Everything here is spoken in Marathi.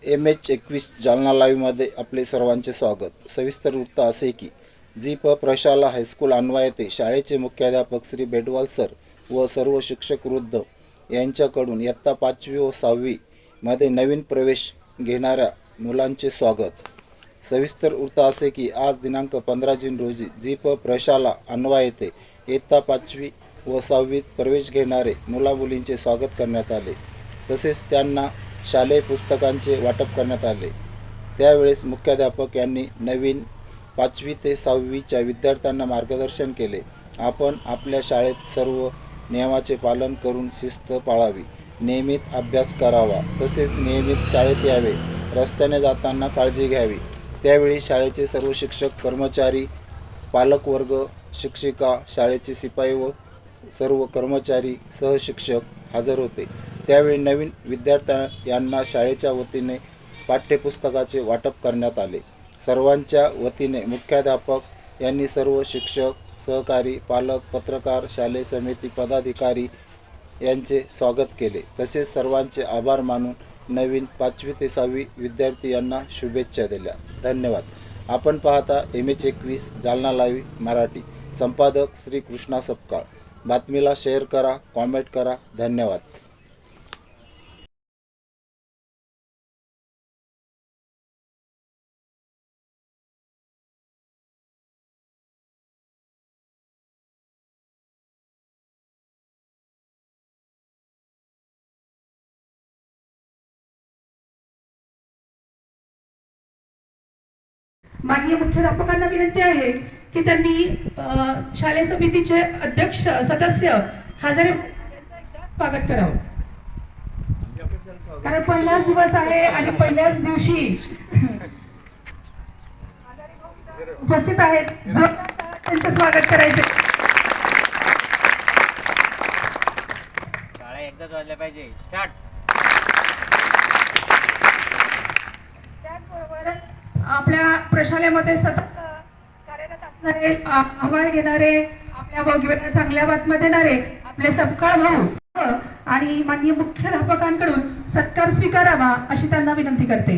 MH21 जालना लाईव्हमध्ये आपले सर्वांचे स्वागत। सविस्तर वृत्त असे की प्रशाला हायस्कूल अन्वये शाळेचे मुख्याध्यापक श्री बेडवाल सर व सर्व शिक्षक वृद्ध यांच्याकडून इयत्ता 5वी व 6वी मध्ये नवीन प्रवेश घेणाऱ्या मुलांचे स्वागत। सविस्तर वृत्त असे की आज दिनांक 15 जून रोजी प्रशाला अन्वये इयत्ता 5वी व 6वीत प्रवेश घेणारे मुलामुलींचे स्वागत करण्यात आले। तसेच त्यांना शालेय पुस्तकांचे वाटप करण्यात आले। त्यावेळेस मुख्याध्यापक यांनी नवीन 5वी ते 6वीच्या विद्यार्थ्यांना मार्गदर्शन केले। आपण आपल्या शाळेत सर्व नियमाचे पालन करून शिस्त पाळावी, नियमित अभ्यास करावा, तसेच नियमित शाळेत यावे, रस्त्याने जाताना काळजी घ्यावी। त्यावेळी शाळेचे सर्व शिक्षक, कर्मचारी, पालकवर्ग, शिक्षिका, शाळेचे शिपाई व सर्व कर्मचारी, सहशिक्षक हजर होते। त्यावेळी नवीन विद्यार्थ्यांना शाळेच्या वतीने पाठ्यपुस्तकाचे वाटप करण्यात आले। सर्वांच्या वतीने मुख्याध्यापक यांनी सर्व शिक्षक, सहकारी, पालक, पत्रकार, शालेय समिती पदाधिकारी यांचे स्वागत केले। तसेच सर्वांचे आभार मानून नवीन 5वी ते 6वी विद्यार्थी यांना शुभेच्छा दिल्या। धन्यवाद। आपण पाहता MH21 जालना लाईव्ह मराठी। संपादक श्री कृष्णा सपकाळ। बातमीला शेअर करा, कॉमेंट करा। धन्यवाद। माननीय मुख्याध्यापकांना विनंती आहे की त्यांनी शालेय समितीचे अध्यक्ष सदस्य हजारे स्वागत करावं, कारण पहिलाच दिवस आहे आणि पहिल्याच दिवशी उपस्थित आहेत, जो त्यांचं स्वागत करायचं। शाळा एकदाच वाजल्या पाहिजे। स्टार्ट। त्याचबरोबर आपल्या प्रशालेमध्ये सतत कार्यरत असणारे, अहवाल घेणारे, आपल्या वेगवेगळ्या चांगल्या बातम्या देणारे आपले सपकाळ भाऊ आणि माननीय मुख्याध्यापकांकडून सत्कार स्वीकारावा अशी त्यांना विनंती करते।